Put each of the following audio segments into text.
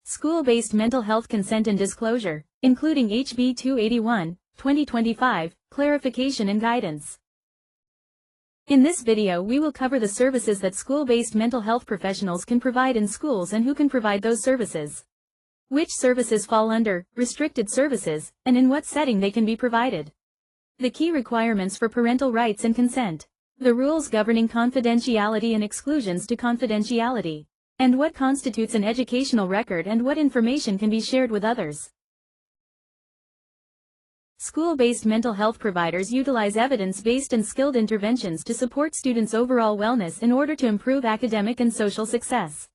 School-based mental health consent and disclosure, including HB 281, 2025, clarification and guidance. In this video we will cover the services that school-based mental health professionals can provide in schools and who can provide those services. Which services fall under restricted services, and in what setting they can be provided. The key requirements for parental rights and consent. The rules governing confidentiality and exclusions to confidentiality. And what constitutes an educational record and what information can be shared with others. School-based mental health providers utilize evidence-based and skilled interventions to support students' overall wellness in order to improve academic and social success.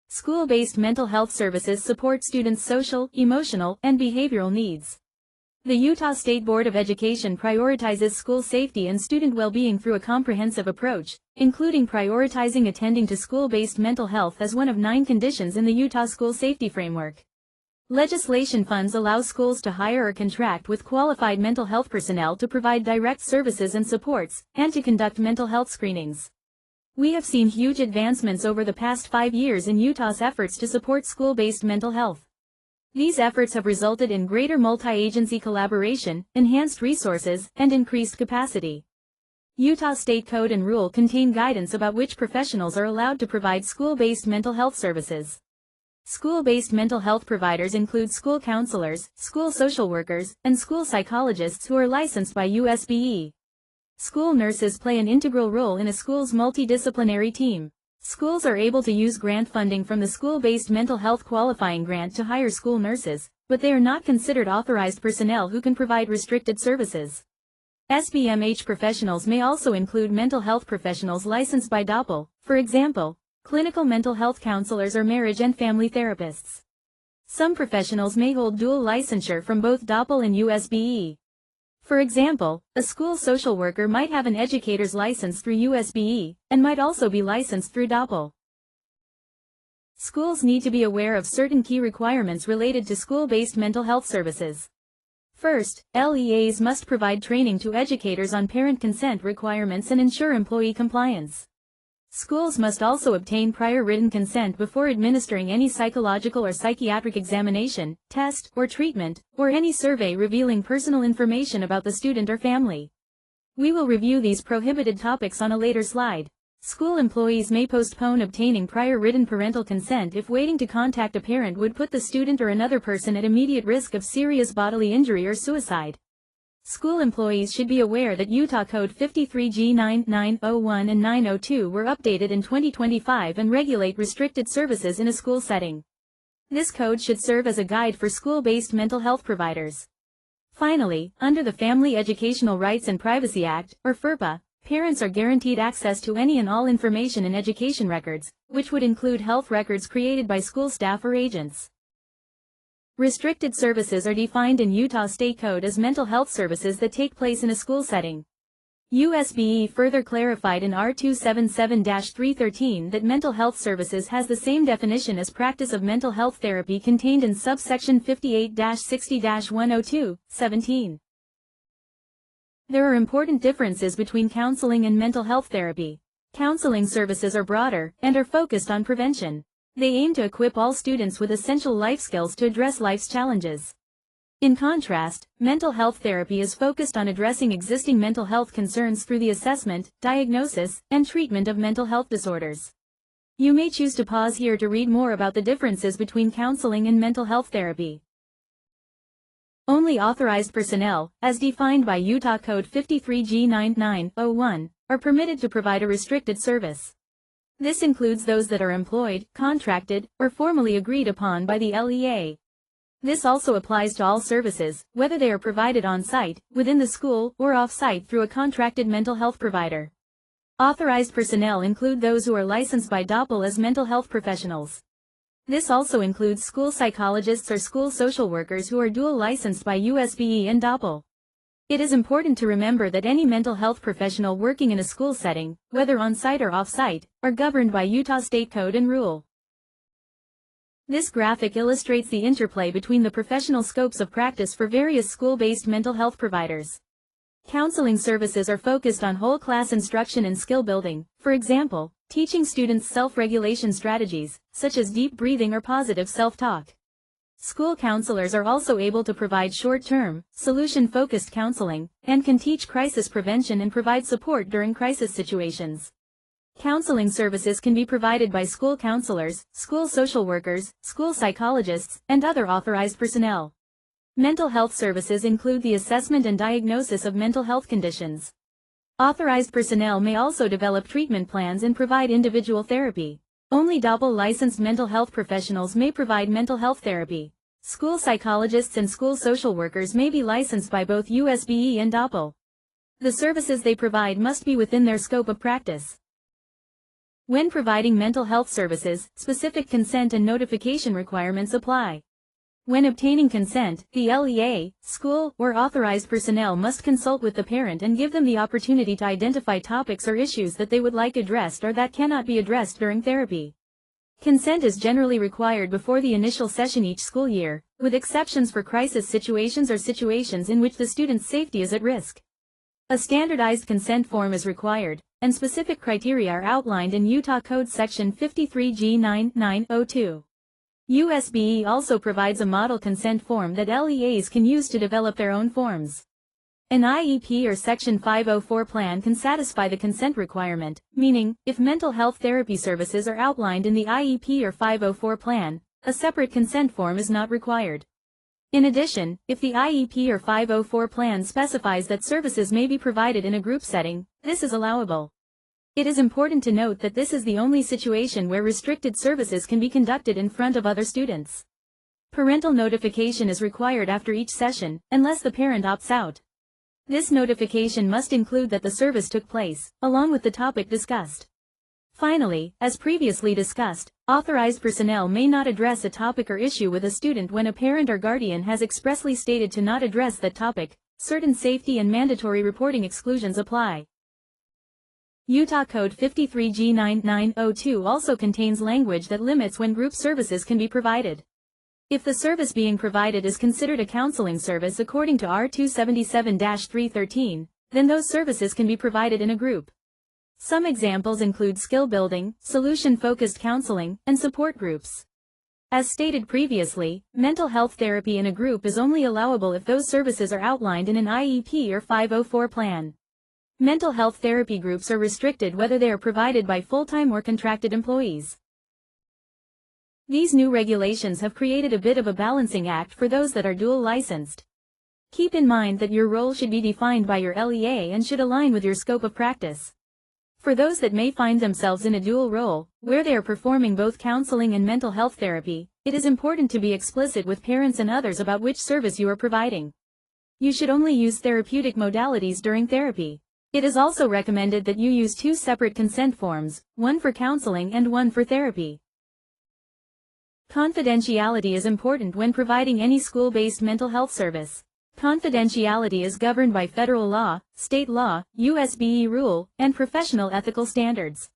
School-based mental health services support students' social, emotional, and behavioral needs. The Utah State Board of Education prioritizes school safety and student well-being through a comprehensive approach, including prioritizing attending to school-based mental health as one of 9 conditions in the Utah School Safety Framework. Legislation funds allow schools to hire or contract with qualified mental health personnel to provide direct services and supports, and to conduct mental health screenings. We have seen huge advancements over the past 5 years in Utah's efforts to support school-based mental health. These efforts have resulted in greater multi-agency collaboration, enhanced resources, and increased capacity. Utah State Code and Rule contain guidance about which professionals are allowed to provide school-based mental health services. School-based mental health providers include school counselors, school social workers, and school psychologists who are licensed by USBE. School nurses play an integral role in a school's multidisciplinary team. Schools are able to use grant funding from the School-Based Mental Health Qualifying Grant to hire school nurses, but they are not considered authorized personnel who can provide restricted services. SBMH professionals may also include mental health professionals licensed by DOPL, for example, clinical mental health counselors or marriage and family therapists. Some professionals may hold dual licensure from both DOPL and USBE. For example, a school social worker might have an educator's license through USBE, and might also be licensed through DOPL. Schools need to be aware of certain key requirements related to school-based mental health services. First, LEAs must provide training to educators on parent consent requirements and ensure employee compliance. Schools must also obtain prior written consent before administering any psychological or psychiatric examination, test, or treatment, or any survey revealing personal information about the student or family. We will review these prohibited topics on a later slide. School employees may postpone obtaining prior written parental consent if waiting to contact a parent would put the student or another person at immediate risk of serious bodily injury or suicide. School employees should be aware that Utah Code 53G 9901 and 902 were updated in 2025 and regulate restricted services in a school setting. This code should serve as a guide for school-based mental health providers. Finally, under the Family Educational Rights and Privacy Act, or FERPA, parents are guaranteed access to any and all information in education records, which would include health records created by school staff or agents. Restricted services are defined in Utah State Code as mental health services that take place in a school setting. USBE further clarified in R 277-313 that mental health services has the same definition as practice of mental health therapy contained in subsection 58-60-102, 17. There are important differences between counseling and mental health therapy. Counseling services are broader, and are focused on prevention. They aim to equip all students with essential life skills to address life's challenges. In contrast, mental health therapy is focused on addressing existing mental health concerns through the assessment, diagnosis, and treatment of mental health disorders. You may choose to pause here to read more about the differences between counseling and mental health therapy. Only authorized personnel, as defined by Utah Code 53G 9901, are permitted to provide a restricted service. This includes those that are employed, contracted, or formally agreed upon by the LEA. This also applies to all services, whether they are provided on-site, within the school, or off-site through a contracted mental health provider. Authorized personnel include those who are licensed by DOPL as mental health professionals. This also includes school psychologists or school social workers who are dual licensed by USBE and DOPL. It is important to remember that any mental health professional working in a school setting, whether on-site or off-site, are governed by Utah State Code and Rule. This graphic illustrates the interplay between the professional scopes of practice for various school-based mental health providers. Counseling services are focused on whole class instruction and skill building, for example, Teaching students self-regulation strategies, such as deep breathing or positive self-talk. School counselors are also able to provide short-term, solution-focused counseling, and can teach crisis prevention and provide support during crisis situations. Counseling services can be provided by school counselors, school social workers, school psychologists, and other authorized personnel. Mental health services include the assessment and diagnosis of mental health conditions. Authorized personnel may also develop treatment plans and provide individual therapy. Only double-licensed mental health professionals may provide mental health therapy. School psychologists and school social workers may be licensed by both USBE and DOPL. The services they provide must be within their scope of practice. When providing mental health services, specific consent and notification requirements apply. When obtaining consent, the LEA, school, or authorized personnel must consult with the parent and give them the opportunity to identify topics or issues that they would like addressed or that cannot be addressed during therapy. Consent is generally required before the initial session each school year, with exceptions for crisis situations or situations in which the student's safety is at risk. A standardized consent form is required, and specific criteria are outlined in Utah Code Section 53G9902. USBE also provides a model consent form that LEAs can use to develop their own forms. An IEP or Section 504 plan can satisfy the consent requirement, meaning, if mental health therapy services are outlined in the IEP or 504 plan, a separate consent form is not required. In addition, if the IEP or 504 plan specifies that services may be provided in a group setting, this is allowable. It is important to note that this is the only situation where restricted services can be conducted in front of other students. Parental notification is required after each session, unless the parent opts out. This notification must include that the service took place, along with the topic discussed. Finally, as previously discussed, authorized personnel may not address a topic or issue with a student when a parent or guardian has expressly stated to not address that topic. Certain safety and mandatory reporting exclusions apply. Utah Code 53G9902 also contains language that limits when group services can be provided. If the service being provided is considered a counseling service according to R277-313, then those services can be provided in a group. Some examples include skill building, solution-focused counseling, and support groups. As stated previously, mental health therapy in a group is only allowable if those services are outlined in an IEP or 504 plan. Mental health therapy groups are restricted whether they are provided by full-time or contracted employees. These new regulations have created a bit of a balancing act for those that are dual licensed. Keep in mind that your role should be defined by your LEA and should align with your scope of practice. For those that may find themselves in a dual role, where they are performing both counseling and mental health therapy, it is important to be explicit with parents and others about which service you are providing. You should only use therapeutic modalities during therapy. It is also recommended that you use two separate consent forms, one for counseling and one for therapy. Confidentiality is important when providing any school-based mental health service. Confidentiality is governed by federal law, state law, USBE rule, and professional ethical standards.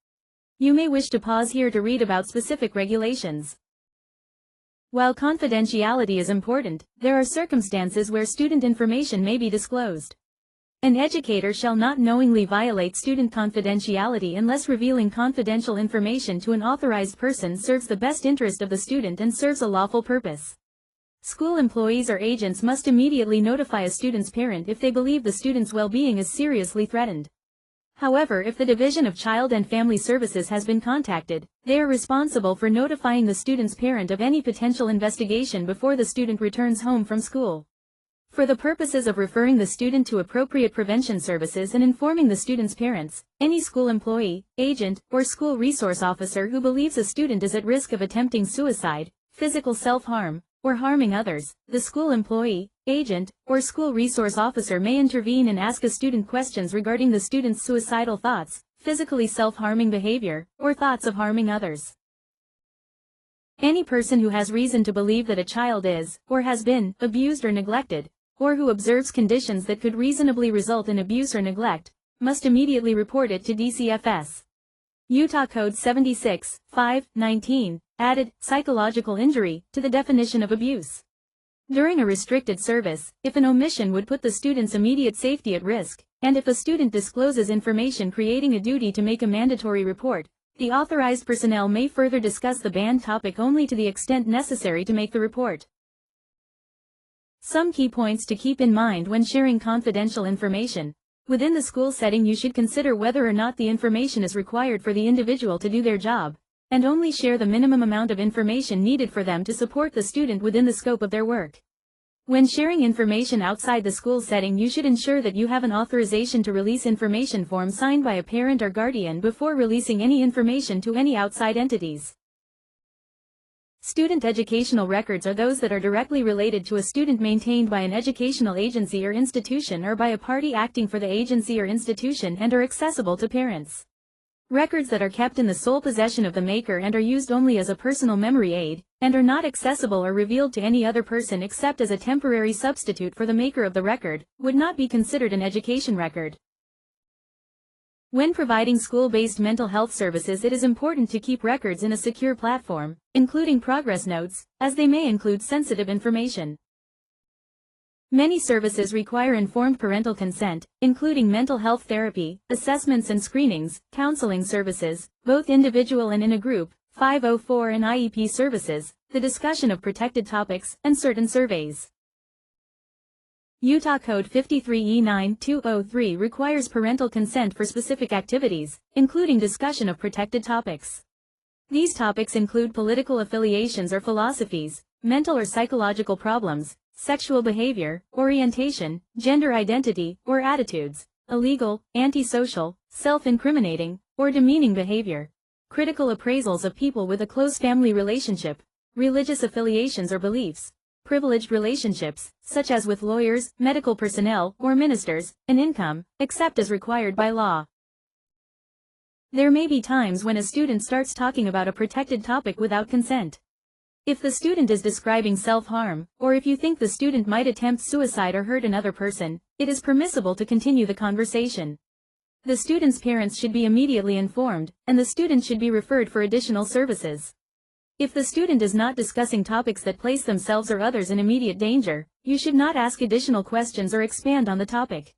You may wish to pause here to read about specific regulations. While confidentiality is important, there are circumstances where student information may be disclosed. An educator shall not knowingly violate student confidentiality unless revealing confidential information to an authorized person serves the best interest of the student and serves a lawful purpose. School employees or agents must immediately notify a student's parent if they believe the student's well-being is seriously threatened. However, if the Division of Child and Family Services has been contacted, they are responsible for notifying the student's parent of any potential investigation before the student returns home from school. For the purposes of referring the student to appropriate prevention services and informing the student's parents, any school employee, agent, or school resource officer who believes a student is at risk of attempting suicide, physical self-harm, or harming others, the school employee, agent, or school resource officer may intervene and ask a student questions regarding the student's suicidal thoughts, physically self-harming behavior, or thoughts of harming others. Any person who has reason to believe that a child is, or has been, abused or neglected, or who observes conditions that could reasonably result in abuse or neglect, must immediately report it to DCFS. Utah Code 76-5-19 added psychological injury to the definition of abuse. During a restricted service, if an omission would put the student's immediate safety at risk, and if a student discloses information creating a duty to make a mandatory report, The authorized personnel may further discuss the banned topic only to the extent necessary to make the report. Some key points to keep in mind when sharing confidential information. Within the school setting, you should consider whether or not the information is required for the individual to do their job, and only share the minimum amount of information needed for them to support the student within the scope of their work. When sharing information outside the school setting, you should ensure that you have an authorization to release information form signed by a parent or guardian before releasing any information to any outside entities. Student educational records are those that are directly related to a student maintained by an educational agency or institution or by a party acting for the agency or institution and are accessible to parents. Records that are kept in the sole possession of the maker and are used only as a personal memory aid, and are not accessible or revealed to any other person except as a temporary substitute for the maker of the record, would not be considered an education record. When providing school-based mental health services, it is important to keep records in a secure platform, including progress notes, as they may include sensitive information. Many services require informed parental consent, including mental health therapy, assessments and screenings, counseling services, both individual and in a group, 504 and IEP services, the discussion of protected topics, and certain surveys. Utah Code 53E9203 requires parental consent for specific activities, including discussion of protected topics. These topics include political affiliations or philosophies, mental or psychological problems, sexual behavior, orientation, gender identity, or attitudes, illegal, antisocial, self-incriminating, or demeaning behavior, critical appraisals of people with a close family relationship, religious affiliations or beliefs, privileged relationships, such as with lawyers, medical personnel, or ministers, and income, except as required by law. There may be times when a student starts talking about a protected topic without consent. If the student is describing self-harm, or if you think the student might attempt suicide or hurt another person, it is permissible to continue the conversation. The student's parents should be immediately informed, and the student should be referred for additional services. If the student is not discussing topics that place themselves or others in immediate danger, you should not ask additional questions or expand on the topic.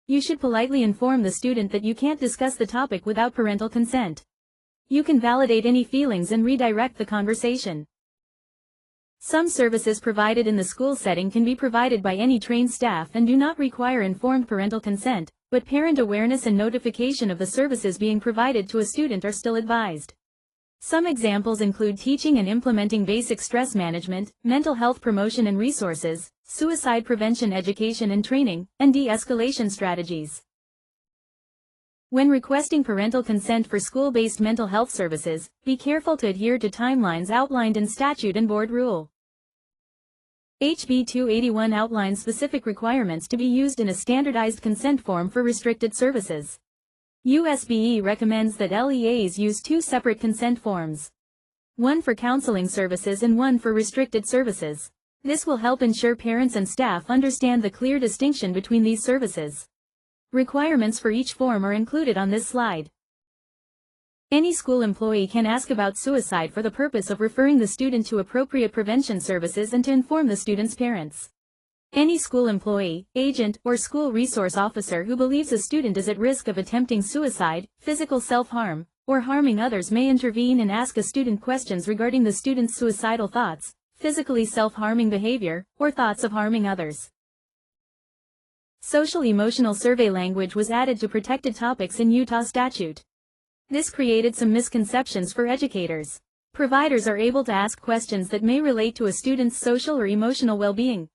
You should politely inform the student that you can't discuss the topic without parental consent. You can validate any feelings and redirect the conversation. Some services provided in the school setting can be provided by any trained staff and do not require informed parental consent, but parent awareness and notification of the services being provided to a student are still advised. Some examples include teaching and implementing basic stress management, mental health promotion and resources, suicide prevention education and training, and de-escalation strategies. When requesting parental consent for school-based mental health services, be careful to adhere to timelines outlined in statute and board rule. HB 281 outlines specific requirements to be used in a standardized consent form for restricted services. USBE recommends that LEAs use two separate consent forms. One for counseling services and one for restricted services. This will help ensure parents and staff understand the clear distinction between these services. Requirements for each form are included on this slide. Any school employee can ask about suicide for the purpose of referring the student to appropriate prevention services and to inform the student's parents. Any school employee, agent, or school resource officer who believes a student is at risk of attempting suicide, physical self-harm, or harming others may intervene and ask a student questions regarding the student's suicidal thoughts, physically self-harming behavior, or thoughts of harming others. Social-emotional survey language was added to protected topics in Utah statute. This created some misconceptions for educators. Providers are able to ask questions that may relate to a student's social or emotional well-being.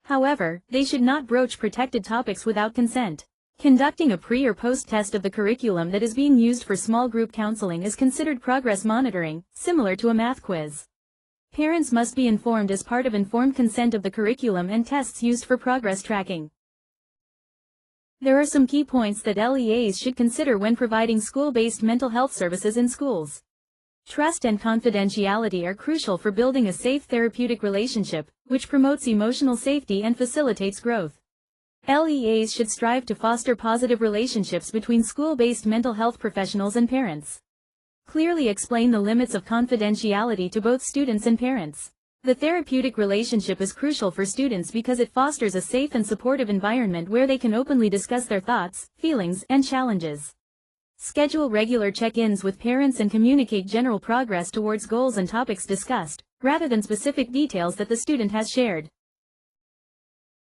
However, they should not broach protected topics without consent. Conducting a pre- or post-test of the curriculum that is being used for small group counseling is considered progress monitoring, similar to a math quiz. Parents must be informed as part of informed consent of the curriculum and tests used for progress tracking. There are some key points that LEAs should consider when providing school-based mental health services in schools. Trust and confidentiality are crucial for building a safe therapeutic relationship, which promotes emotional safety and facilitates growth. LEAs should strive to foster positive relationships between school-based mental health professionals and parents. Clearly explain the limits of confidentiality to both students and parents. The therapeutic relationship is crucial for students because it fosters a safe and supportive environment where they can openly discuss their thoughts, feelings, and challenges. Schedule regular check-ins with parents and communicate general progress towards goals and topics discussed, rather than specific details that the student has shared.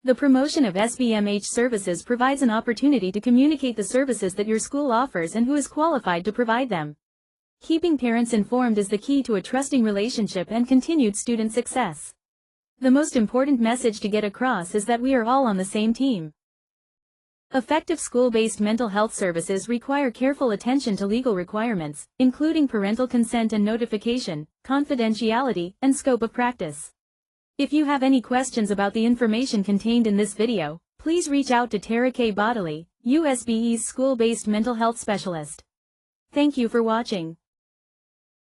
The promotion of SBMH services provides an opportunity to communicate the services that your school offers and who is qualified to provide them. Keeping parents informed is the key to a trusting relationship and continued student success. The most important message to get across is that we are all on the same team. Effective school-based mental health services require careful attention to legal requirements, including parental consent and notification, confidentiality, and scope of practice. If you have any questions about the information contained in this video, please reach out to Tara K. Bodley, USBE's school-based mental health specialist. Thank you for watching.